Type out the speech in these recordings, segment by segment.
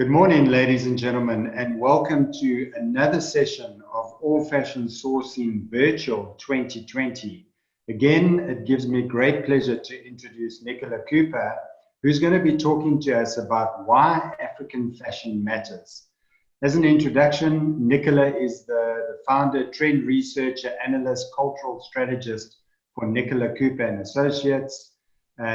Good morning, ladies and gentlemen, and welcome to another session of All Fashion Sourcing Virtual 2020. Again, it gives me great pleasure to introduce Nicola Cooper, who's going to be talking to us about why African fashion matters. As an introduction, Nicola is the founder, trend researcher, analyst, cultural strategist for Nicola Cooper and Associates.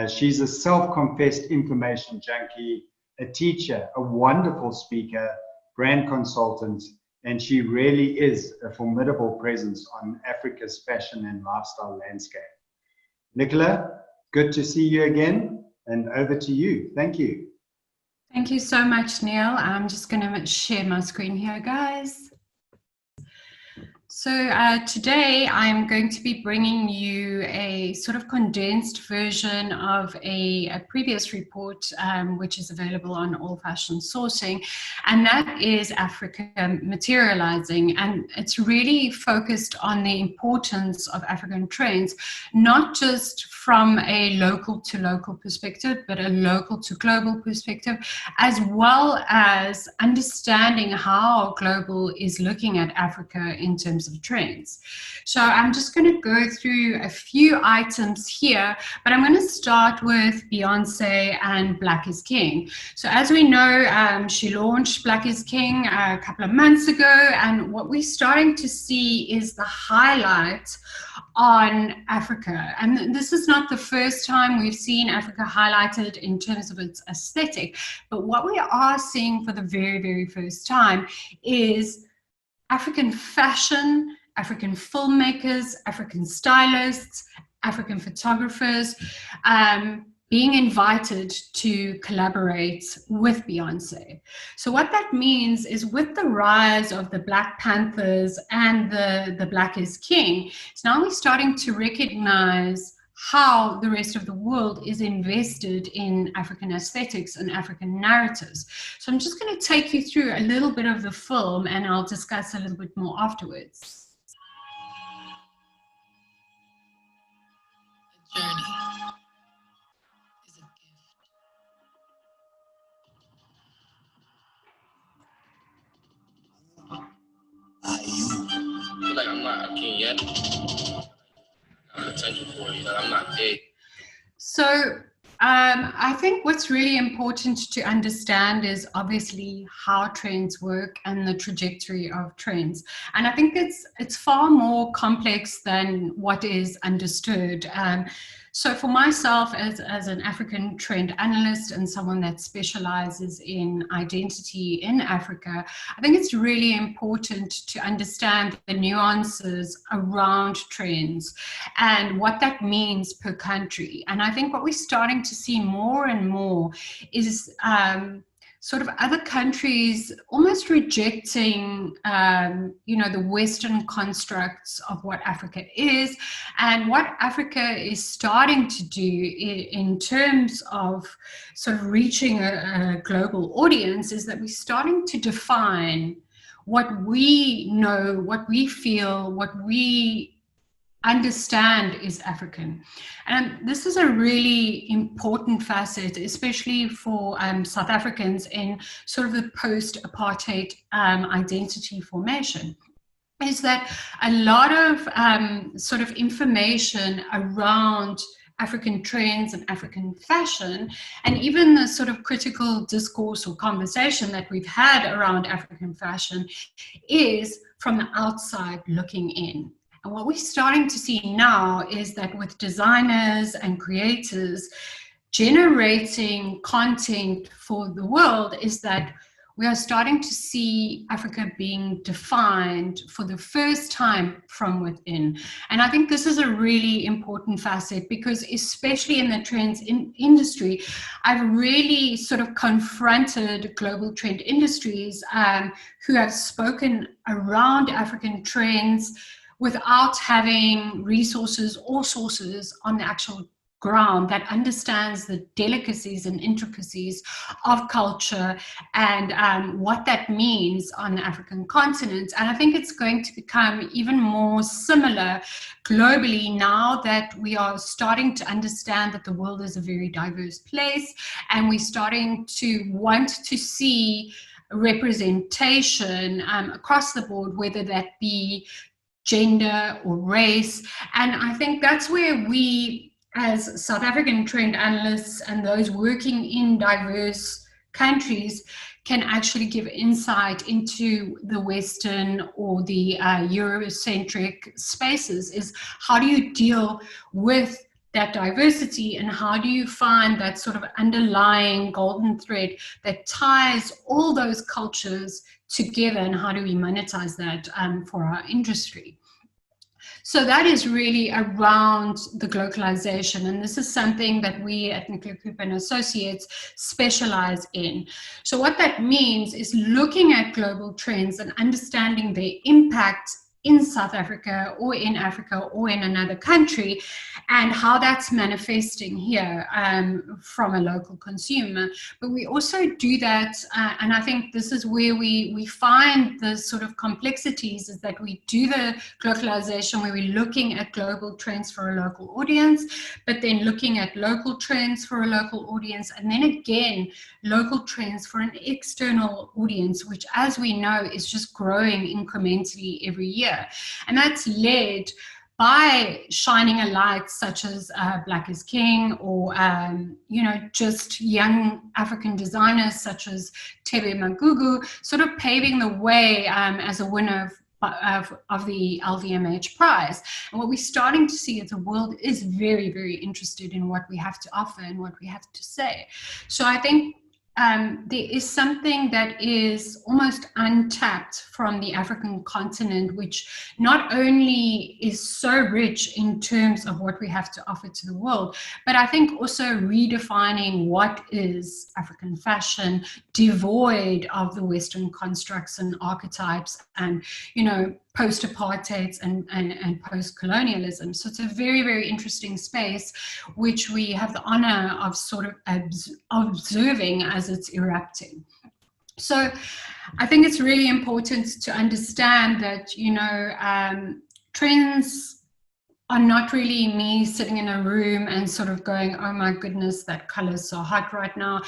She's a self-confessed information junkie, a teacher, a wonderful speaker, brand consultant, and she really is a formidable presence on Africa's fashion and lifestyle landscape. Nicola, good to see you again, and over to you. Thank you. Thank you so much, Neil. I'm just going to share my screen here, guys. So today I'm going to be bringing you a sort of condensed version of a previous report, which is available on All Fashion Sourcing, and that is Africa Materializing. And it's really focused on the importance of African trends, not just from a local to local perspective, but a local to global perspective, as well as understanding how global is looking at Africa in terms of trends. So I'm just going to go through a few items here, but I'm going to start with Beyonce and Black is King. So as we know, she launched Black is King a couple of months ago, and what we're starting to see is the highlight on Africa. And this is not the first time we've seen Africa highlighted in terms of its aesthetic, but what we are seeing for the very, very first time is African fashion, African filmmakers, African stylists, African photographers being invited to collaborate with Beyonce. So what that means is, with the rise of the Black Panthers and the Black is King, so now we're starting to recognize how the rest of the world is invested in African aesthetics and African narratives. So I'm just going to take you through a little bit of the film, and I'll discuss a little bit more afterwards. A journey is a gift. Are you? I feel like I'm not a king yet. I'm potential for you, that I'm not big. So I think what's really important to understand is obviously how trends work and the trajectory of trends. And I think it's far more complex than what is understood. So for myself, as an African trend analyst and someone that specializes in identity in Africa, I think it's really important to understand the nuances around trends and what that means per country. And I think what we're starting to see more and more is sort of other countries almost rejecting, the Western constructs of what Africa is, and what Africa is starting to do in terms of sort of reaching a global audience is that we're starting to define what we know, what we feel, what we understand is African. And this is a really important facet, especially for South Africans in sort of the post-apartheid identity formation, is that a lot of sort of information around African trends and African fashion, and even the sort of critical discourse or conversation that we've had around African fashion, is from the outside looking in. And what we're starting to see now is that with designers and creators generating content for the world, is that we are starting to see Africa being defined for the first time from within. And I think this is a really important facet, because especially in the trends industry, I've really sort of confronted global trend industries who have spoken around African trends without having resources or sources on the actual ground, that understands the delicacies and intricacies of culture and what that means on the African continent. And I think it's going to become even more similar globally now that we are starting to understand that the world is a very diverse place, and we're starting to want to see representation across the board, whether that be gender or race. And I think that's where we, as South African trend analysts and those working in diverse countries, can actually give insight into the Western or the Eurocentric spaces, is how do you deal with that diversity, and how do you find that sort of underlying golden thread that ties all those cultures together, and how do we monetize that for our industry? So that is really around the globalization, and this is something that we at Nicola Cooper and Associates specialize in. So what that means is looking at global trends and understanding their impact in South Africa or in Africa or in another country, and how that's manifesting here from a local consumer. But we also do that, and I think this is where we find the sort of complexities, is that we do the globalization where we're looking at global trends for a local audience, but then looking at local trends for a local audience, and then again, local trends for an external audience, which, as we know, is just growing incrementally every year. And that's led by shining a light such as Black is King, or just young African designers such as Tebe Magugu, sort of paving the way as a winner of the LVMH prize. And what we're starting to see is the world is very, very interested in what we have to offer and what we have to say. So I think there is something that is almost untapped from the African continent, which not only is so rich in terms of what we have to offer to the world, but I think also redefining what is African fashion, devoid of the Western constructs and archetypes and, post-apartheid and post-colonialism. So it's a very, very interesting space, which we have the honor of sort of observing as it's erupting. So I think it's really important to understand that, trends are not really me sitting in a room and sort of going, oh my goodness, that color is so hot right now.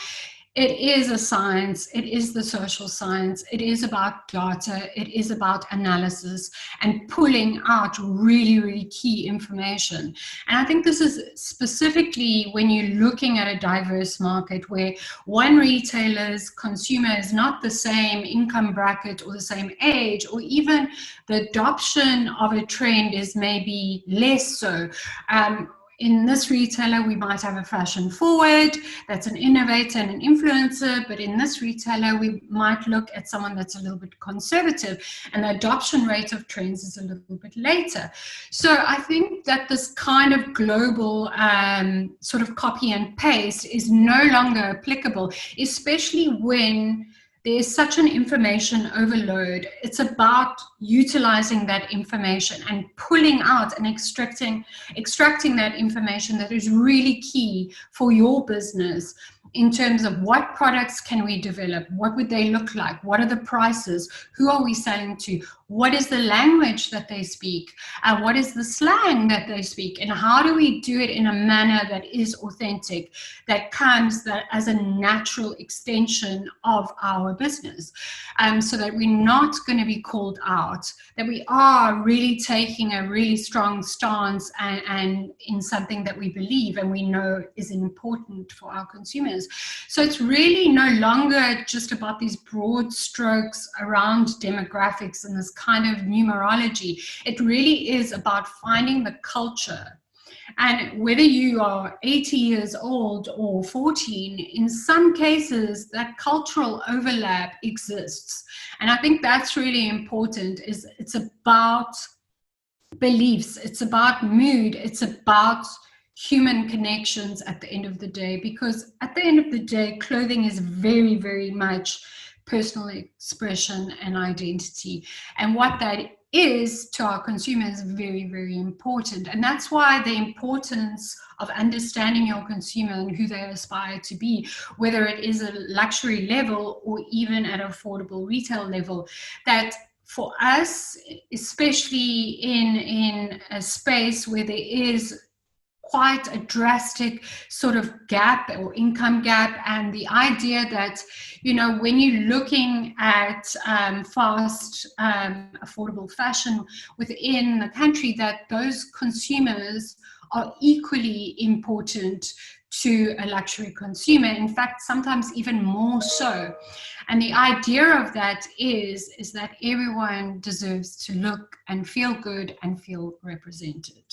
It is a science, it is the social science, it is about data, it is about analysis and pulling out really, really key information. And I think this is specifically when you're looking at a diverse market where one retailer's consumer is not the same income bracket or the same age, or even the adoption of a trend is maybe less so. In this retailer, we might have a fashion forward that's an innovator and an influencer, but in this retailer, we might look at someone that's a little bit conservative, and the adoption rate of trends is a little bit later. So I think that this kind of global sort of copy and paste is no longer applicable, especially when there's such an information overload. It's about utilizing that information and pulling out and extracting that information that is really key for your business in terms of what products can we develop, what would they look like, what are the prices, who are we selling to, what is the language that they speak, what is the slang that they speak, and how do we do it in a manner that is authentic, that comes as a natural extension of our business, so that we're not going to be called out, that we are really taking a really strong stance and in something that we believe and we know is important for our consumers. So it's really no longer just about these broad strokes around demographics and this kind of numerology. It really is about finding the culture. And whether you are 80 years old or 14, in some cases, that cultural overlap exists. And I think that's really important. It's about beliefs, it's about mood, it's about human connections at the end of the day, because at the end of the day, clothing is very, very much personal expression and identity. And what that is to our consumers very, very important. And that's why the importance of understanding your consumer and who they aspire to be, whether it is a luxury level or even at affordable retail level, that for us, especially in a space where there is quite a drastic sort of gap or income gap, and the idea that, you know, when you're looking at fast, affordable fashion within the country, that those consumers are equally important to a luxury consumer. In fact, sometimes even more so. And the idea of that is that everyone deserves to look and feel good and feel represented.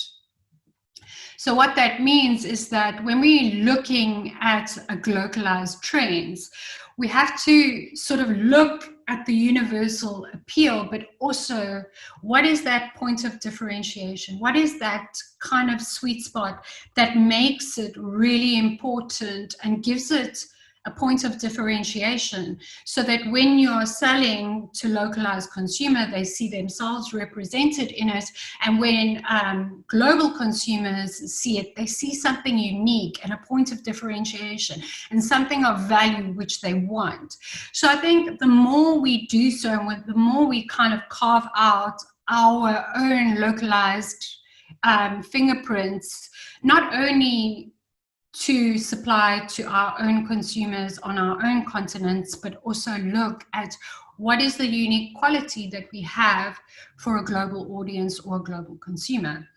So what that means is that when we're looking at a globalized trends, we have to sort of look at the universal appeal, but also what is that point of differentiation? What is that kind of sweet spot that makes it really important and gives it a point of differentiation, so that when you're selling to localized consumer, they see themselves represented in it. And when global consumers see it, they see something unique and a point of differentiation and something of value which they want. So I think the more we do so, and the more we kind of carve out our own localized fingerprints, not only to supply to our own consumers on our own continents, but also look at what is the unique quality that we have for a global audience or a global consumer.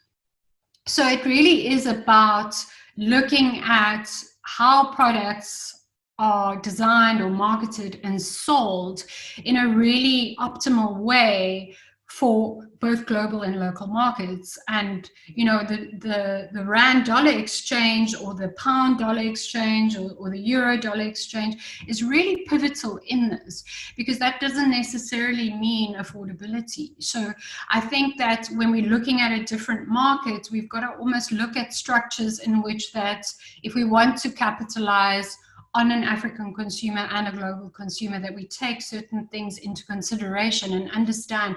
So it really is about looking at how products are designed or marketed and sold in a really optimal way for both global and local markets. And you know, the rand dollar exchange or the pound dollar exchange or the euro dollar exchange is really pivotal in this, because that doesn't necessarily mean affordability. So I think that when we're looking at a different market, we've got to almost look at structures in which that if we want to capitalize on an African consumer and a global consumer, that we take certain things into consideration and understand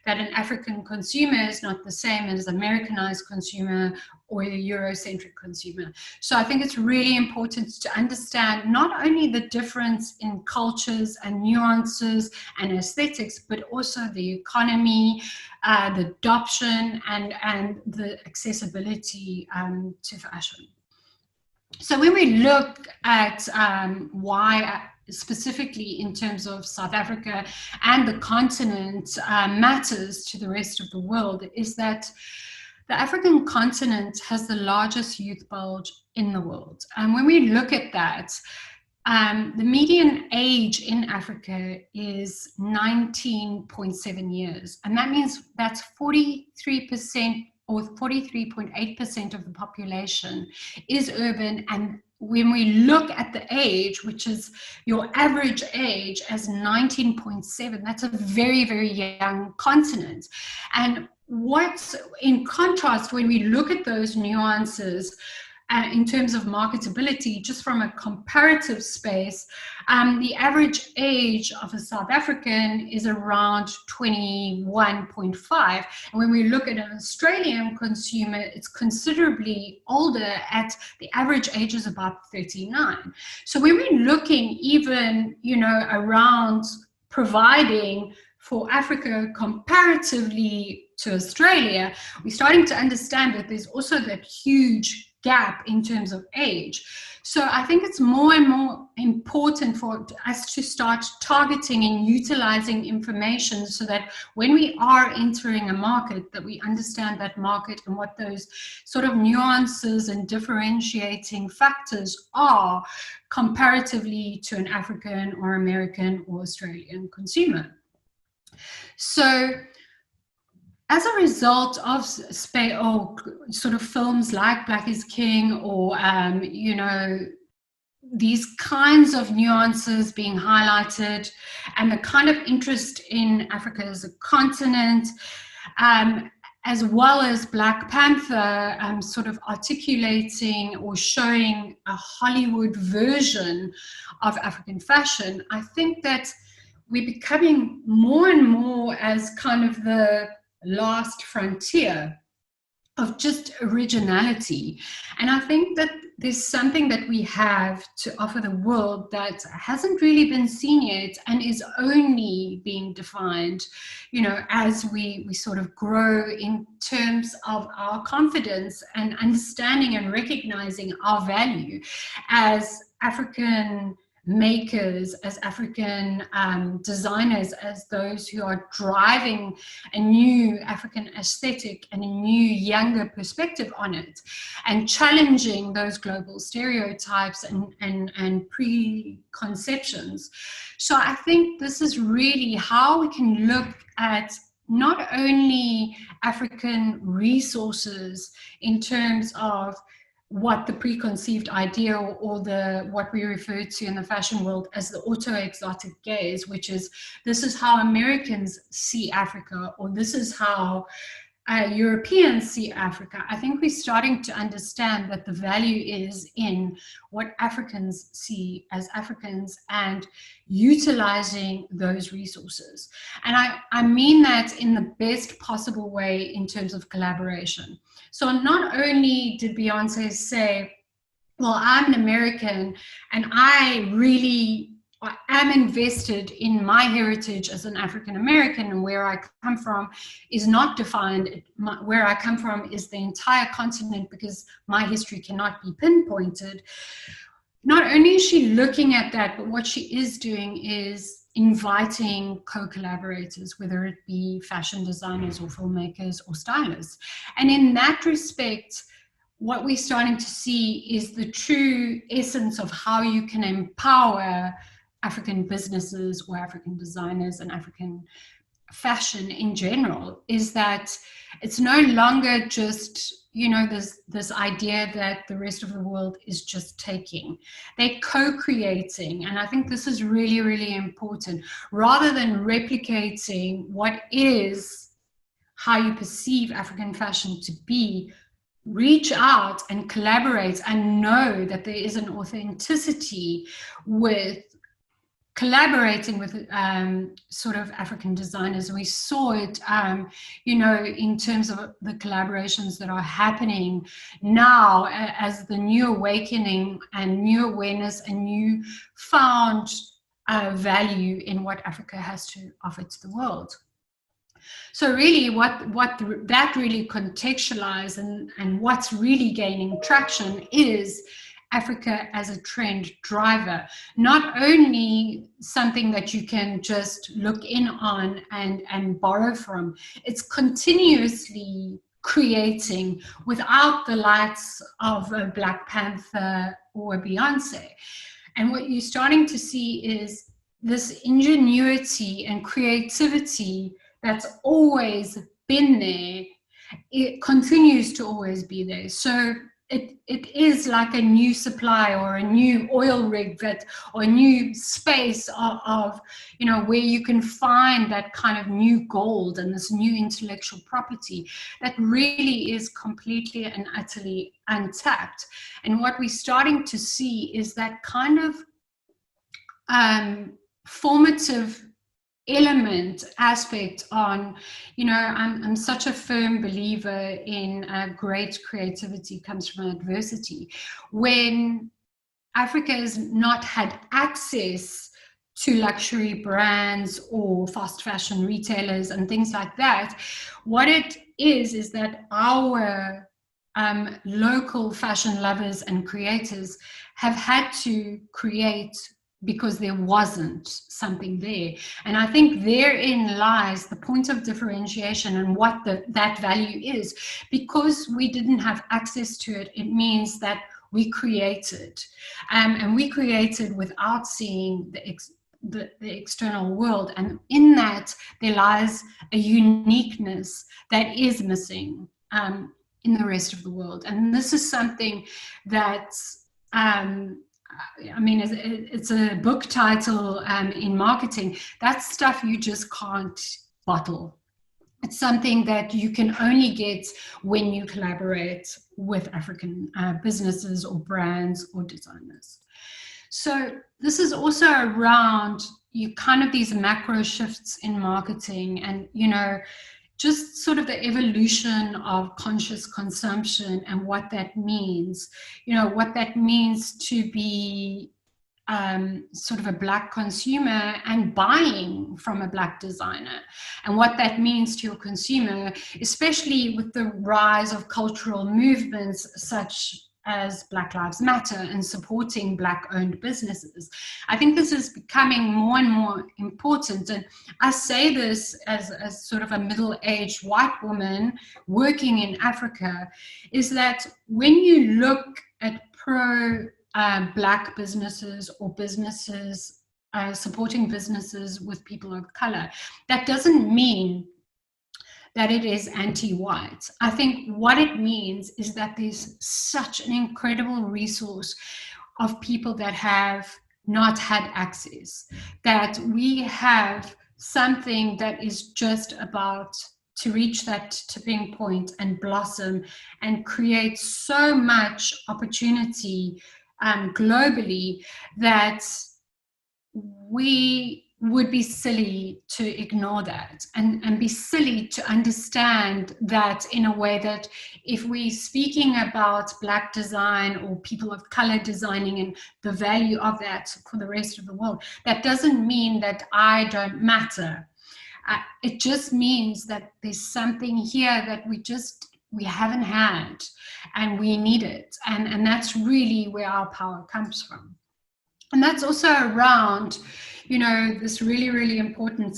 that an African consumer is not the same as Americanized consumer or the Eurocentric consumer. So I think it's really important to understand not only the difference in cultures and nuances and aesthetics, but also the economy, the adoption and the accessibility to fashion. So when we look at why, specifically in terms of South Africa and the continent matters to the rest of the world, is that the African continent has the largest youth bulge in the world. And when we look at that, the median age in Africa is 19.7 years. And that means that's 43% or 43.8% of the population is urban. And when we look at the age, which is your average age as 19.7, that's a very, very young continent. And what's in contrast, when we look at those nuances, in terms of marketability, just from a comparative space, the average age of a South African is around 21.5. And when we look at an Australian consumer, it's considerably older, at the average age is about 39. So when we're looking even, you know, around providing for Africa comparatively to Australia, we're starting to understand that there's also that huge gap in terms of age. So I think it's more and more important for us to start targeting and utilizing information so that when we are entering a market, that we understand that market and what those sort of nuances and differentiating factors are comparatively to an African or American or Australian consumer. So as a result of sort of films like Black is King, or you know, these kinds of nuances being highlighted, and the kind of interest in Africa as a continent, as well as Black Panther sort of articulating or showing a Hollywood version of African fashion, I think that we're becoming more and more as kind of the last frontier of just originality. And I think that there's something that we have to offer the world that hasn't really been seen yet and is only being defined, you know, as we sort of grow in terms of our confidence and understanding and recognizing our value as African makers, as African designers, as those who are driving a new African aesthetic and a new, younger perspective on it, and challenging those global stereotypes and preconceptions. So I think this is really how we can look at not only African resources in terms of what the preconceived idea or the what we refer to in the fashion world as the auto-exotic gaze, which is this is how Americans see Africa, or this is how Europeans see Africa. I think we're starting to understand that the value is in what Africans see as Africans and utilizing those resources. And I mean that in the best possible way in terms of collaboration. So not only did Beyonce say, well, I'm an American and I am invested in my heritage as an African American, and where I come from is not defined. Where I come from is the entire continent because my history cannot be pinpointed. Not only is she looking at that, but what she is doing is inviting co-collaborators, whether it be fashion designers or filmmakers or stylists. And in that respect, what we're starting to see is the true essence of how you can empower African businesses or African designers and African fashion in general, is that it's no longer just, you know, this idea that the rest of the world is just taking. They're co-creating, and I think this is really, really important. Rather than replicating what is how you perceive African fashion to be, reach out and collaborate and know that there is an authenticity with collaborating with sort of African designers. We saw it, you know, in terms of the collaborations that are happening now as the new awakening and new awareness and new found value in what Africa has to offer to the world. So really that really contextualized and what's really gaining traction is Africa as a trend driver, not only something that you can just look in on and borrow from. It's continuously creating without the lights of a Black Panther or a Beyonce. And what you're starting to see is this ingenuity and creativity that's always been there. It continues to always be there. So it is like a new supply or a new oil rig or a new space of, you know, where you can find that kind of new gold and this new intellectual property that really is completely and utterly untapped. And what we're starting to see is that kind of formative element aspect on, you know, I'm such a firm believer in great creativity comes from adversity. When Africa has not had access to luxury brands or fast fashion retailers and things like that, what it is that our local fashion lovers and creators have had to create because there wasn't something there. And I think therein lies the point of differentiation and what that value is. Because we didn't have access to it, it means that we created. And we created without seeing the external world. And in that, there lies a uniqueness that is missing in the rest of the world. And this is something that's I mean, it's a book title in marketing. That's stuff you just can't bottle. It's something that you can only get when you collaborate with African businesses or brands or designers. So this is also around you kind of these macro shifts in marketing. And, you know, just sort of the evolution of conscious consumption and what that means, what that means to be sort of a Black consumer and buying from a Black designer, and what that means to your consumer, especially with the rise of cultural movements such as Black Lives Matter and supporting Black-owned businesses. I think this is becoming more and more important. And I say this as sort of a middle-aged white woman working in Africa, is that when you look at Black businesses or businesses supporting businesses with people of color, that doesn't mean that it is anti-white. I think what it means is that there's such an incredible resource of people that have not had access, that we have something that is just about to reach that tipping point and blossom and create so much opportunity globally, that we would be silly to ignore that, and be silly to understand that in a way that if we're speaking about Black design or people of color designing and the value of that for the rest of the world, that doesn't mean that I don't matter. It just means that there's something here that we haven't had and we need it. And that's really where our power comes from. And that's also around, this really, really important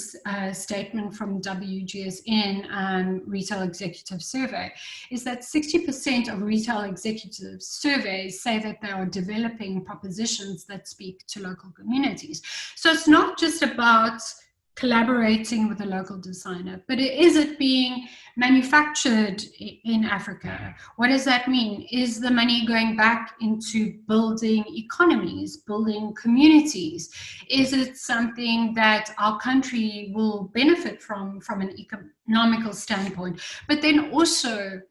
statement from WGSN Retail Executive Survey, is that 60% of retail executives surveys say that they are developing propositions that speak to local communities. So it's not just about collaborating with a local designer, but is it being manufactured in Africa? What does that mean? Is the money going back into building economies, building communities? Is it something that our country will benefit from an economical standpoint? But then also,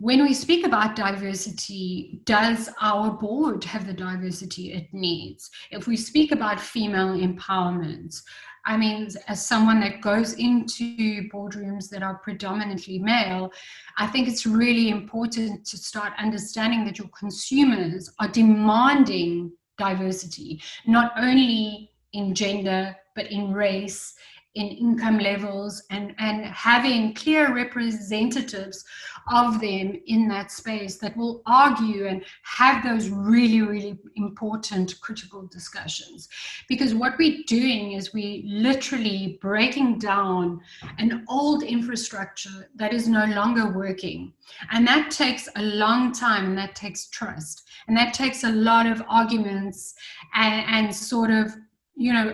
when we speak about diversity, does our board have the diversity it needs? If we speak about female empowerment, I mean, as someone that goes into boardrooms that are predominantly male, I think it's really important to start understanding that your consumers are demanding diversity, not only in gender, but in race, in income levels, and having clear representatives of them in that space that will argue and have those really, really important critical discussions. Because what we're doing is we literally breaking down an old infrastructure that is no longer working. And that takes a long time, and that takes trust. And that takes a lot of arguments and sort of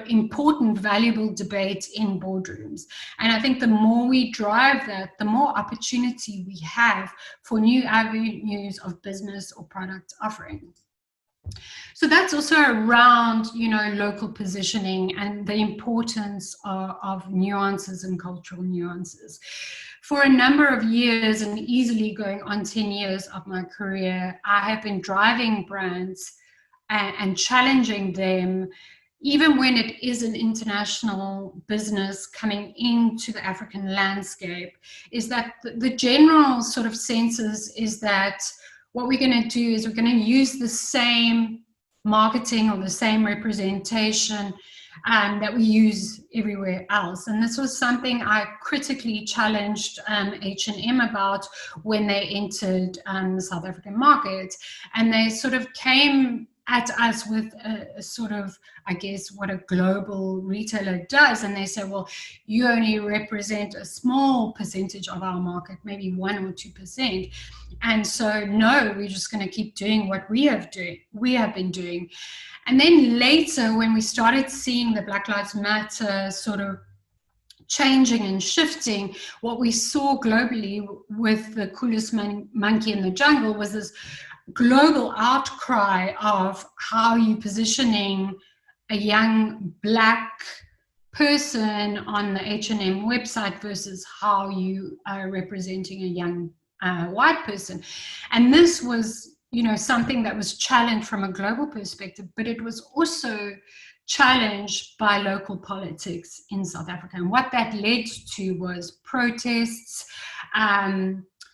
important, valuable debate in boardrooms. And I think the more we drive that, the more opportunity we have for new avenues of business or product offering. So that's also around, local positioning and the importance of nuances and cultural nuances. For a number of years, and easily going on 10 years of my career, I have been driving brands and challenging them, even when it is an international business coming into the African landscape, is that the general sort of sense is that what we're going to do is we're going to use the same marketing or the same representation that we use everywhere else. And this was something I critically challenged H&M about when they entered the South African market. And they sort of came at us with a sort of, I guess, what a global retailer does. And they say, well, you only represent a small percentage of our market, maybe 1 or 2%. And so, no, we're just going to keep doing what we have been doing. And then later, when we started seeing the Black Lives Matter sort of changing and shifting, what we saw globally with the coolest monkey in the jungle was this global outcry of how you positioning a young Black person on the H&M website versus how you are representing a young white person. And this was, something that was challenged from a global perspective, but it was also challenged by local politics in South Africa. And what that led to was protests,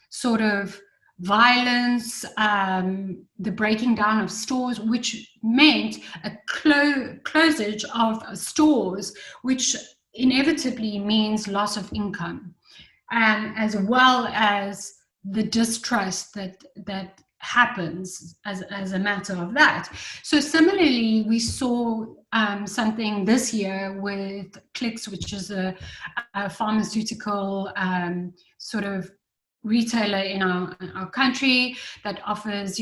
sort of violence, the breaking down of stores, which meant a closage of stores, which inevitably means loss of income, as well as the distrust that happens as a matter of that. So similarly, we saw something this year with Clicks, which is a pharmaceutical sort of retailer in our country that offers,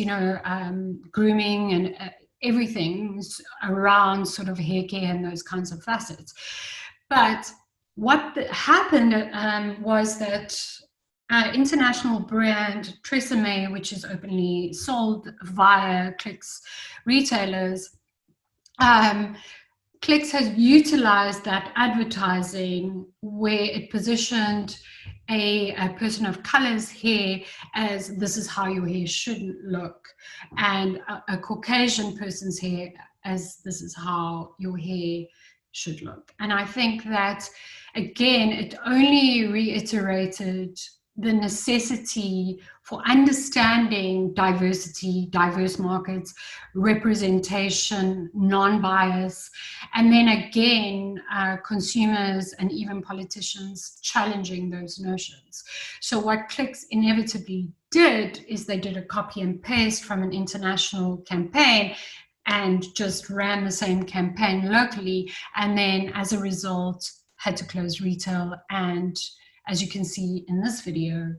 grooming and everything around sort of hair care and those kinds of facets. But what happened was that international brand Tresemme, which is openly sold via Clicks retailers, Clicks has utilized that advertising where it positioned a person of color's hair as this is how your hair should look, and a Caucasian person's hair as this is how your hair should look. And I think that, again, it only reiterated the necessity for understanding diversity, diverse markets, representation, non-bias, and then again, consumers and even politicians challenging those notions. So what Clicks inevitably did is they did a copy and paste from an international campaign and just ran the same campaign locally, and then as a result had to close retail, and as you can see in this video,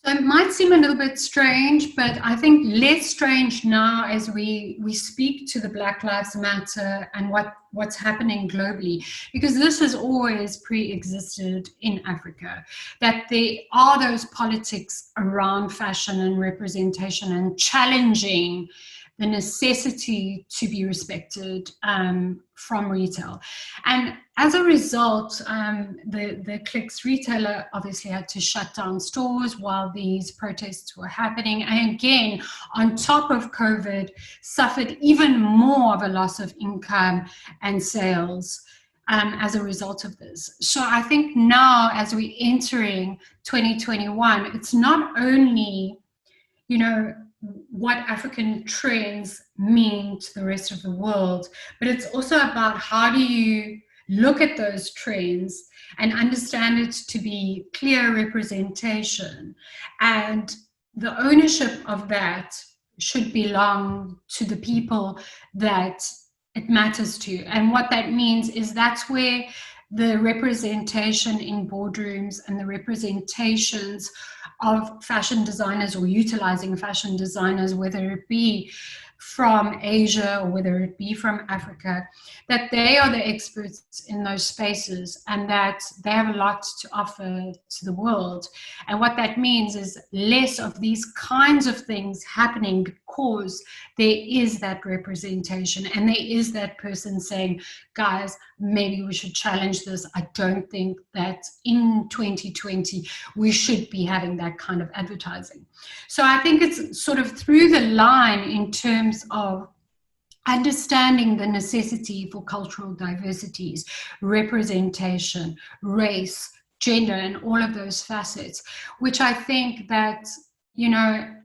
so it might seem a little bit strange, but I think less strange now as we speak to the Black Lives Matter and what's happening globally, because this has always pre-existed in Africa, that there are those politics around fashion and representation and challenging the necessity to be respected from retail. And as a result, the Clicks retailer obviously had to shut down stores while these protests were happening. And again, on top of COVID, suffered even more of a loss of income and sales as a result of this. So I think now, as we're entering 2021, it's not only, what African trends mean to the rest of the world, but it's also about how do you look at those trends and understand it to be clear representation, and the ownership of that should belong to the people that it matters to. And what that means is that's where the representation in boardrooms and the representations of fashion designers, or utilizing fashion designers, whether it be from Asia or whether it be from Africa, that they are the experts in those spaces and that they have a lot to offer to the world. And what that means is less of these kinds of things happening because there is that representation and there is that person saying, guys, maybe we should challenge this. I don't think that in 2020 we should be having that kind of advertising. So I think it's sort of through the line in terms of understanding the necessity for cultural diversities, representation, race, gender, and all of those facets, which I think that,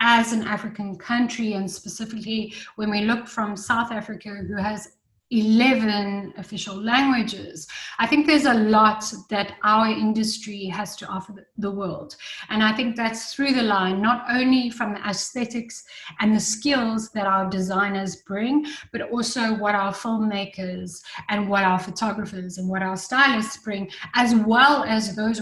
as an African country, and specifically when we look from South Africa, who has 11 official languages, I think there's a lot that our industry has to offer the world. And I think that's through the line, not only from the aesthetics and the skills that our designers bring, but also what our filmmakers and what our photographers and what our stylists bring, as well as those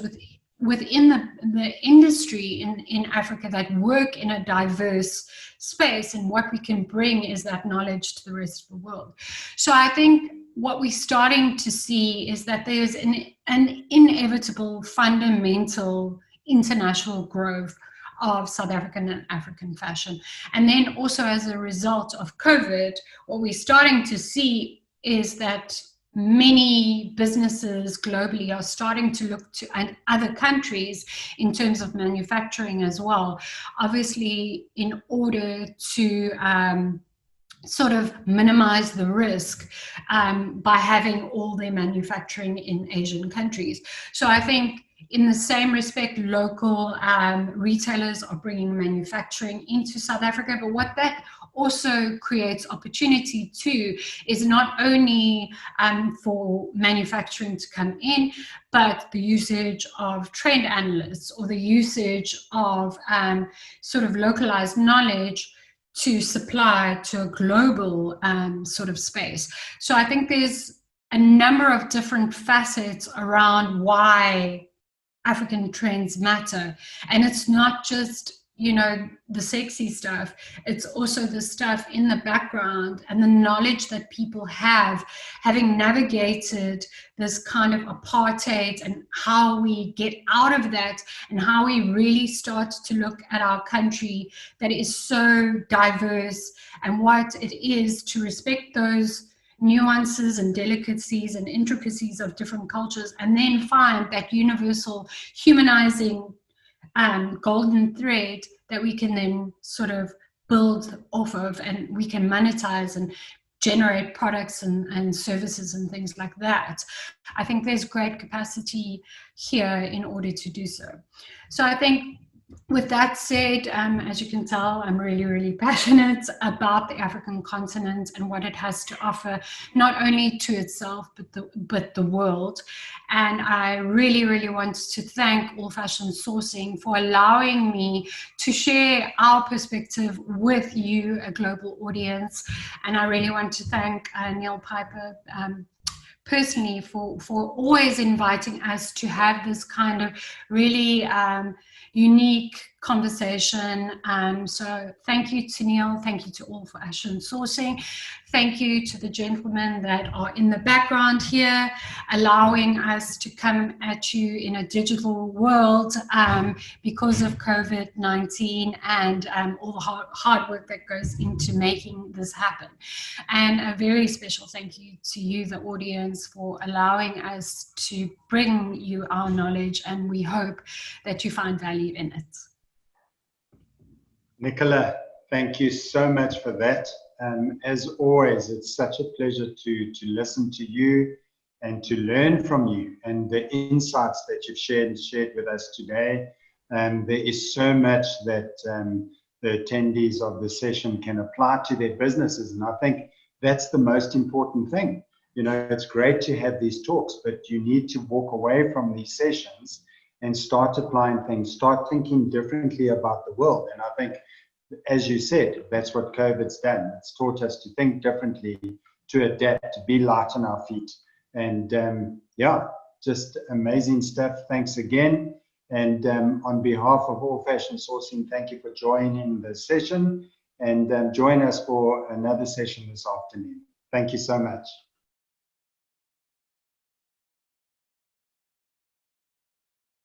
within the industry in Africa that work in a diverse space, and what we can bring is that knowledge to the rest of the world. So I think what we're starting to see is that there's an inevitable fundamental international growth of South African and African fashion. And then also as a result of COVID, what we're starting to see is that many businesses globally are starting to look to other countries in terms of manufacturing as well, obviously in order to sort of minimize the risk by having all their manufacturing in Asian countries. So I think in the same respect, local retailers are bringing manufacturing into South Africa, but what that also creates opportunity too is not only for manufacturing to come in, but the usage of trend analysts or the usage of sort of localized knowledge to supply to a global sort of space. So I think there's a number of different facets around why African trends matter. And it's not just, you know, the sexy stuff, it's also the stuff in the background and the knowledge that people have, having navigated this kind of apartheid, and how we get out of that and how we really start to look at our country that is so diverse, and what it is to respect those nuances and delicacies and intricacies of different cultures, and then find that universal humanizing golden thread that we can then sort of build off of, and we can monetize and generate products and services and things like that. I think there's great capacity here in order to do so. So I think with that said, as you can tell, I'm really, really passionate about the African continent and what it has to offer, not only to itself, but the world. And I really, really want to thank All Fashion Sourcing for allowing me to share our perspective with you, a global audience. And I really want to thank Neil Piper personally for always inviting us to have this kind of really unique conversation. So thank you to Neil, thank you to All Fashion Sourcing, thank you to the gentlemen that are in the background here, allowing us to come at you in a digital world because of COVID-19 and all the hard work that goes into making this happen. And a very special thank you to you, the audience, for allowing us to bring you our knowledge, and we hope that you find value in it. Nicola, thank you so much for that. As always, it's such a pleasure to listen to you and to learn from you and the insights that you've shared with us today. There is so much that the attendees of the session can apply to their businesses, and I think that's the most important thing. You know, it's great to have these talks, but you need to walk away from these sessions and start applying things, start thinking differently about the world. And I think, as you said, that's what COVID's done. It's taught us to think differently, to adapt, to be light on our feet. And yeah, just amazing stuff. Thanks again. And on behalf of All Fashion Sourcing, thank you for joining the session, and join us for another session this afternoon. Thank you so much.